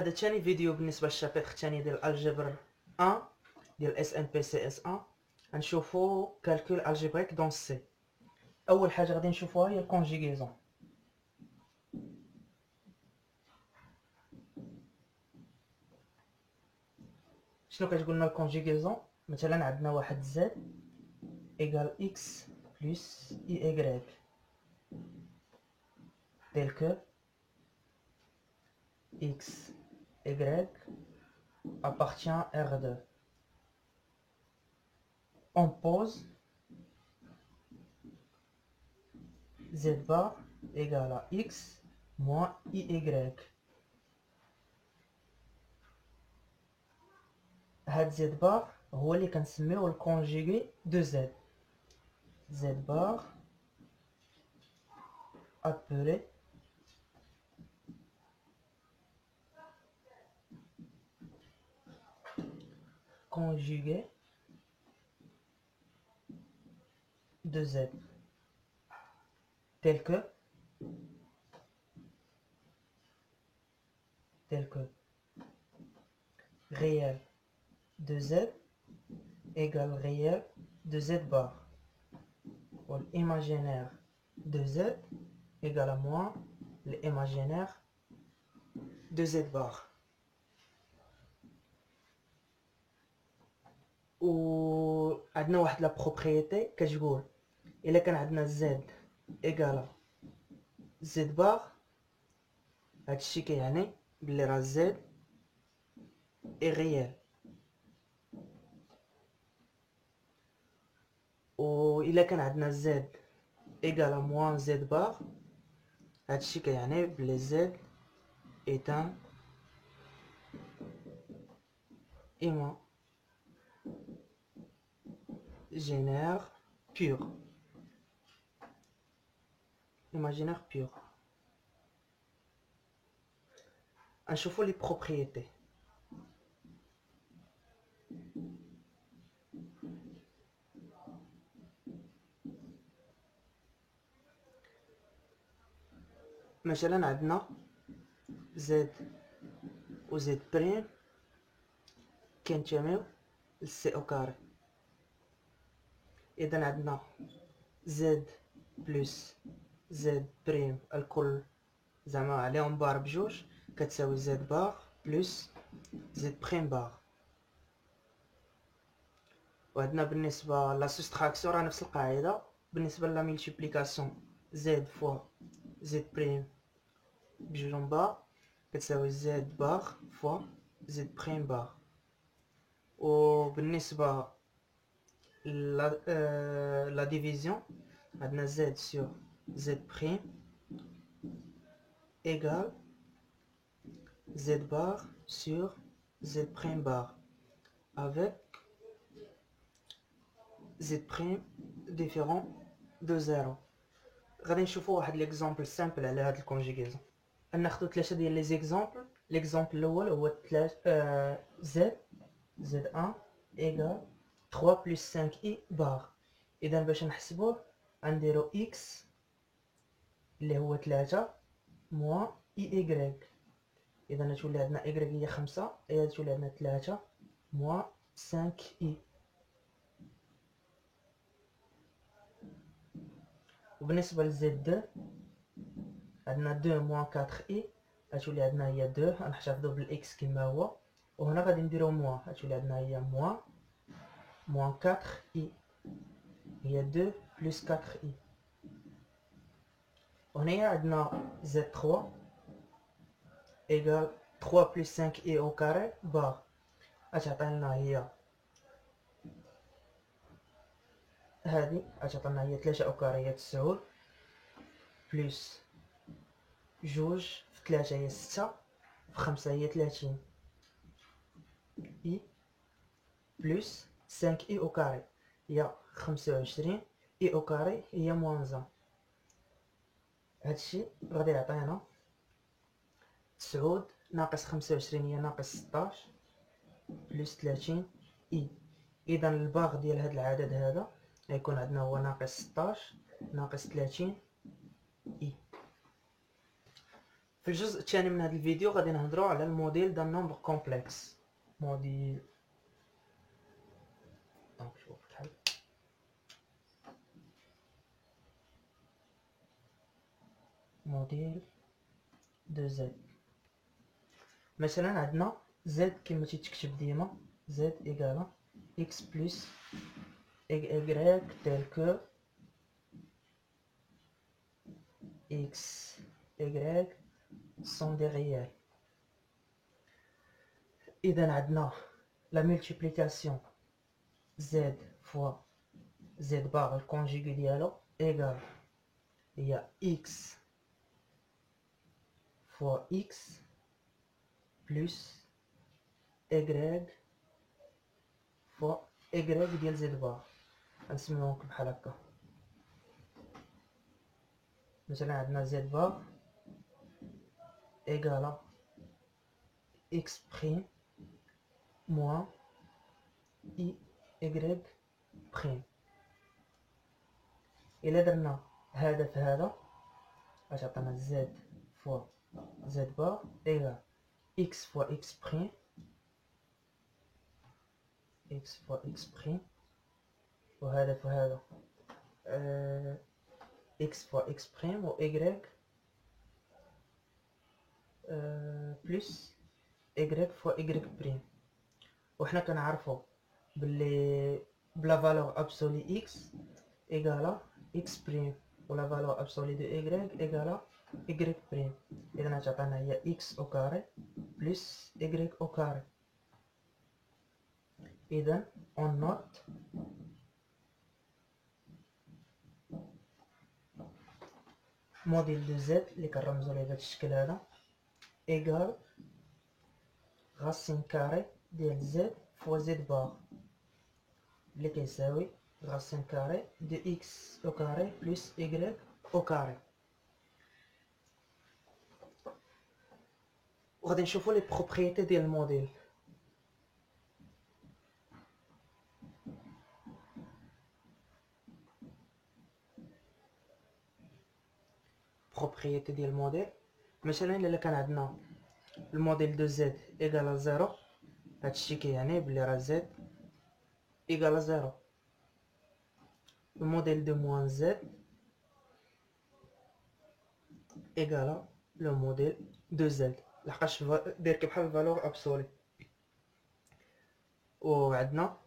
هذا ثاني فيديو بالنسبه للشابتر الثاني ديال الجبر 1 ديال اس ان بي سي اس 1. غنشوفوا كالكول الجبريك دون سي. اول حاجه غادي نشوفوها هي الكونجيغيزون. شنو كتقول لنا الكونجيغيزون؟ مثلا عندنا واحد زد ايكال اكس بلس اي ايغريك tel que x, y appartient à R2. On pose z bar égale à x moins y. هاد z bar هو اللي كنسميوه الكونجيغي دو z. z bar appelé conjugué de z tel que réel de z égale réel de z bar, ou l'imaginaire de z égale à moins l'imaginaire de z bar. و عندنا واحد لا بروبريتي كتقول الا كان عندنا z égale z bar، هادشي كيعني بلي راه z est réel. و الا كان عندنا z égale à moins z bar، هادشي كيعني بلي z est un imaginaire pur. Imaginaire pur. نشوفوا لي بروبريتي. مثلا عندنا z و z بريم كينتميو للسي او كاري. اذا عندنا z بلس z بريم الكل زعما عليهم بار بجوج كتساوي z بار بلس z بريم بار. وعندنا بالنسبه لا سوستراكسيون راه نفس القاعده. بالنسبه لا ملتيبليكاسيون z فوا z بريم بجوج بار كتساوي z بار فوا z بريم بار. وبالنسبه لا ديفيزيون عندنا z sur z prime égale z bar sur z prime bar avec z prime différent de 0. غادي نشوفوا واحد ليكزامبل سامبل على هاد الكونجيغيزون. ناخذ ثلاثه ديال لي زيكزامبل. ليكزامبل الاول هو z1 égale 3 plus 5i bar. اذا باش نحسبوه غنديرو x اللي هو 3 موان y. اذا تولي عندنا y هي 5، اذا تولي عندنا 3 موان 5i. وبالنسبه ل z2 عندنا 2 موان 4i، غتولي عندنا هي 2، غنحتفظوا بالاكس كما هو، وهنا غادي نديرو موان، غتولي عندنا هي موان 4i هي 2 بلس 4i. وهنايا عندنا z3 égale 3 plus 5i au carré بار، غتعطينا هي هادي، غتعطينا هي 3 au carré هي 9 بلس جوج في 3 هي 6 في 5 هي 30 i بلس 5i au carré هي 25 i au carré هي موان 1. هادشي غادي يعطينا 9 ناقص 25 هي ناقص 16 بلس 30 اي. اذا الباغ ديال هاد العدد هذا غيكون عندنا هو ناقص 16 ناقص 30 اي. في الجزء الثاني من هذا الفيديو غادي نهضروا على الموديل دان نومبر كومبلكس. موديل دونك شوف بحال موديل دو زد. مثلا عندنا زد كما تيتكتب ديما زد ايكالا اكس بلس y tel que x y sont des réels. إذا عندنا la multiplication z fois z bar le conjugué ديالو égal هي x fois x plus y fois y ديال z bar. غنسميوهم بحال هكا. مثلا عندنا z bar égal x prime moins y prime. إلا درنا هذا في هذا غتعطينا z fois z bar égal x fois x prime وهذا في هذا x fois x prime و y plus y fois y prime. وحنا كنعرفوا باللي بلا فالور ابسولي x égale x prime و لا فالور ابسولي دو y égale y prime. اذا غتعطينا هي x au carré plus y au carré. اذا on note موديل دو زد اللي كنرمزو ليه بهذا الشكل هذا ايكال غاسين كاري ديال زد فوا زد بار اللي كيساوي غاسين كاري دو اكس او كاري بلس ايكغيك او كاري. وغادي نشوفو لي بروبريتي ديال الموديل. بروبريتي ديال الموديل مثلا الا كان عندنا الموديل دو زد ايكال زيرو هادشي كيعني بلي راه زد ايكال زيرو. الموديل دو موان زد ايكال لو موديل دو زد لحقاش داير بحال الفالور ابسولي. وعندنا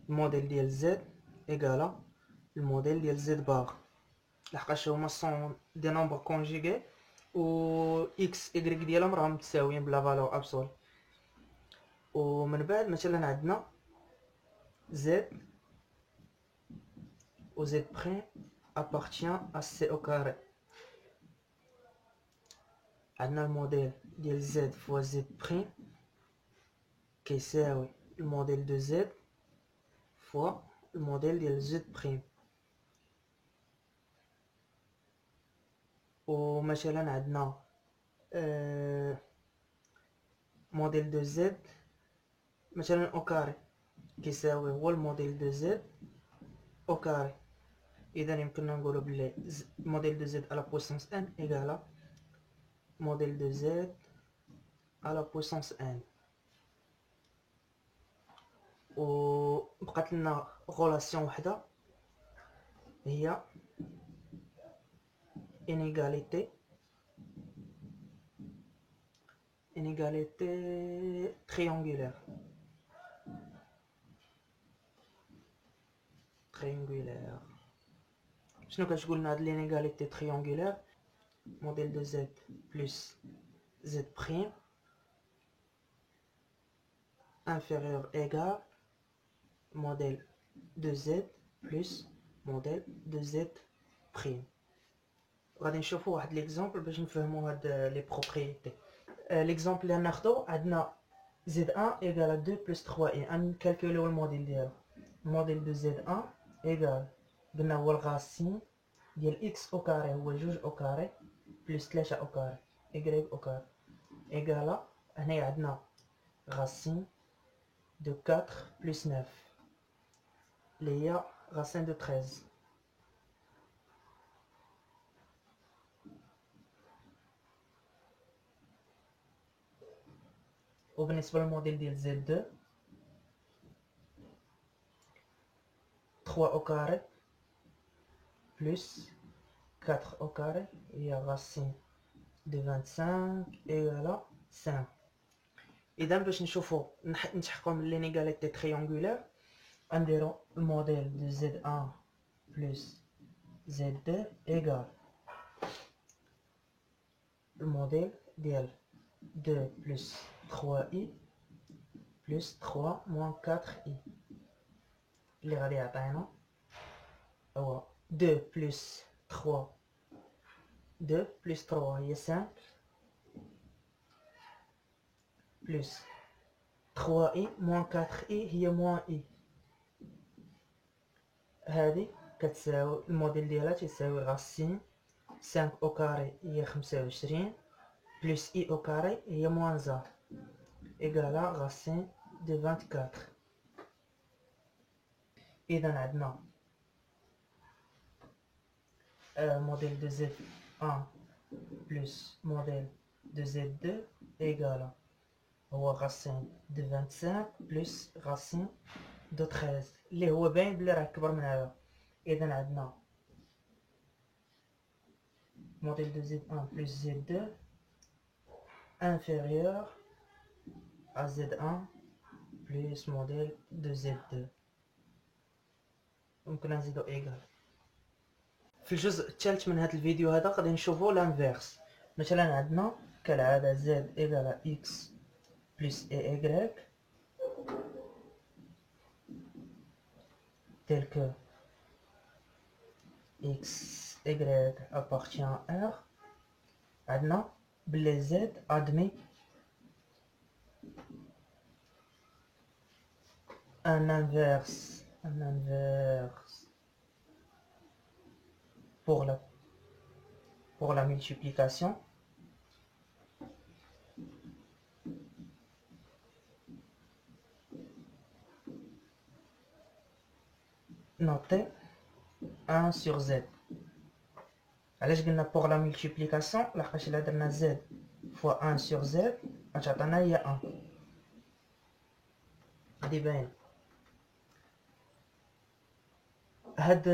الموديل ديال زد ايكال الموديل ديال زد بار لحقاش هما سون دي نومبر كونجيغي و اكس ايغريك ديالهم راهم متساويين بلا فالور ابسول. ومن بعد مثلا عندنا زد و زد بريم appartient à c au carré. عندنا الموديل ديال زد فوا زد بريم كيساوي الموديل دو زد فوا الموديل ديال زد بريم. ومثلا عندنا موديل دو زد مثلا او كاري كيساوي هو الموديل دو زد او كاري. اذا يمكننا نقولوا بلي موديل دو زد على بويسونس ان ايكالا موديل دو زد على بويسونس ان. وبقات لنا غولاسيون وحده هي inégalité triangulaire. شنو كتقول لنا هاد l'inégalité triangulaire؟ موديل دو زد بلس زد بريم inférieur égal modèle de z plus modèle de z prime. غادي نشوفوا واحد ليكزامبل باش نفهموا هاد لي بروبريتي. ليكزامبل اللي ناخذو عندنا z1 égale 2 plus 3i. نكالكوليو الموديل ديالو. الموديل دو z1 égale قلنا هو الغاسين ديال x او كاري هو 2 او كاري بلس 3 او كاري y او كاري égale هنايا عندنا غاسين de 4 plus 9 اللي هي racine de 13. وبالنسبة للموديل ديال زد 2 3 au carré plus 4 au carré هي racine de 25 égale à 5. إذا باش نشوفو نتحققو من l'inégalité triangulaire نديرو الموديل de Z1 plus Z2 égale الموديل ديال 2 plus 3i plus 3 moins 4i اللي غادي يعطينا هو 2 plus 3 2 plus 3 هي 5 plus 3i moins 4i هي moins i. هذه كتساوي الموديل ديالها تيساوي راسين 5 au carré هي 25 plus i au carré هي moins a égale à racine de 24. إذا عندنا modèle de Z1 plus modèle de Z2 égale هو racine de 25 plus racine de 13 اللي هو باين بلي راه كبر من هذا. إذا عندنا modèle de Z1 plus Z2 inférieur à Z1 plus modèle de Z2 ممكن نزيدو إيغال. في الجزء الثالث من هذا الفيديو هذا غادي نشوفو لانفيرس. مثلا عندنا كالعادة Z إيغال X plus AY tel que X Y appartient à R. عندنا بلي Z admet un inverse pour la multiplication noté 1 sur Z. علاش قلنا pour la multiplication لحقاش الا درنا Z fois 1 sur Z غتعطينا هي 1. غادي باين هاد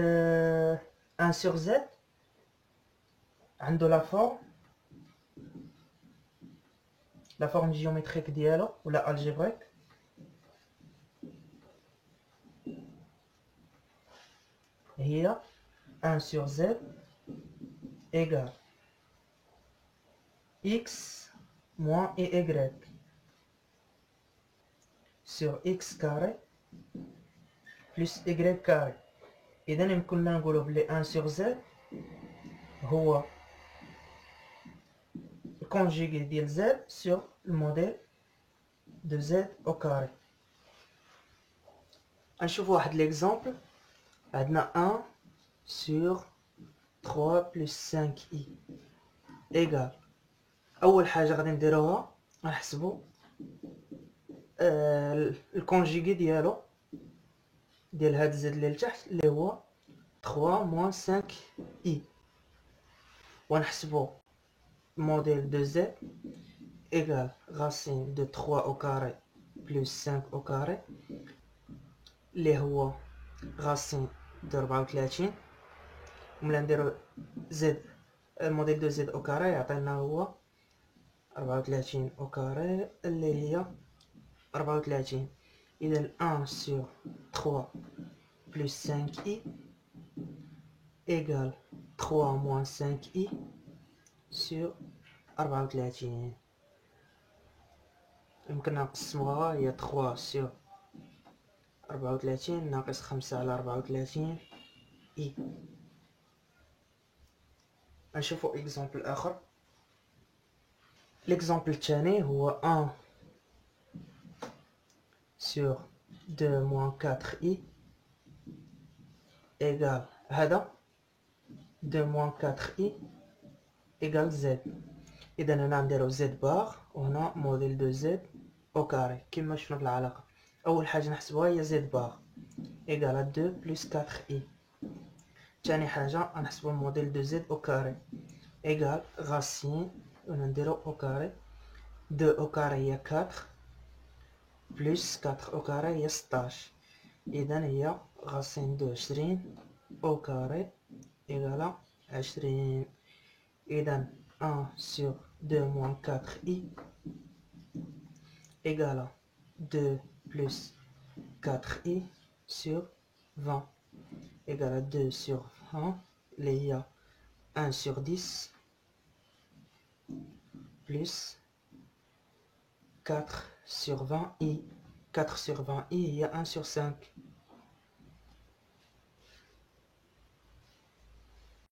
1 sur Z عنده la forme géométrique ديالو ولا algébrique هي 1 sur Z égale X moins Y sur X carré plus Y carré. إذا يمكن لنا نقولو بلي 1 sur Z هو الكونجيغي ديال Z sur le modèle de Z au carré. نشوفو واحد ليكزامبل. عندنا 1 sur 3 plus 5i égal. أول حاجة غادي نديروها غنحسبو الكونجيغي ديالو ديال هاد زد اللي لتحت اللي هو 3 moins 5i ونحسبو modèle de Z égale racine de 3 au carré plus 5 au carré اللي هو racine de 34. وملا نديرو Z الموديل دو Z au carré يعطينا هو 34 au carré اللي هي 34. إذا 1 sur 3 plus 5i égale 3 moins 5i sur 34. يمكن نقسموها هي 3 sur 34 ناقص 5 على 34 i. نشوفو اكزامبل اخر. الاكزامبل الثاني هو 1 sur 2 moins 4i égale هذا 2 moins 4i égale Z. إذا هنا نديرو Z بار وهنا موديل دو Z au carré كما شفنا في العلاقة. أول حاجة نحسبوها هي Z بار égale 2 plus 4i. ثاني حاجة غنحسبو الموديل دو Z au carré égale racine ونديرو au carré 2 au carré هي 4 plus 4 au carré هي 16. إذا هي racine de 20 au carré égale 20. إذا 1 sur 2 moins 4i égale 2 plus 4i sur 20 égale 2 sur 20. Il y a 1 sur 10 plus 4 sur 20i. 4 sur 20i, il y a 1 sur 5.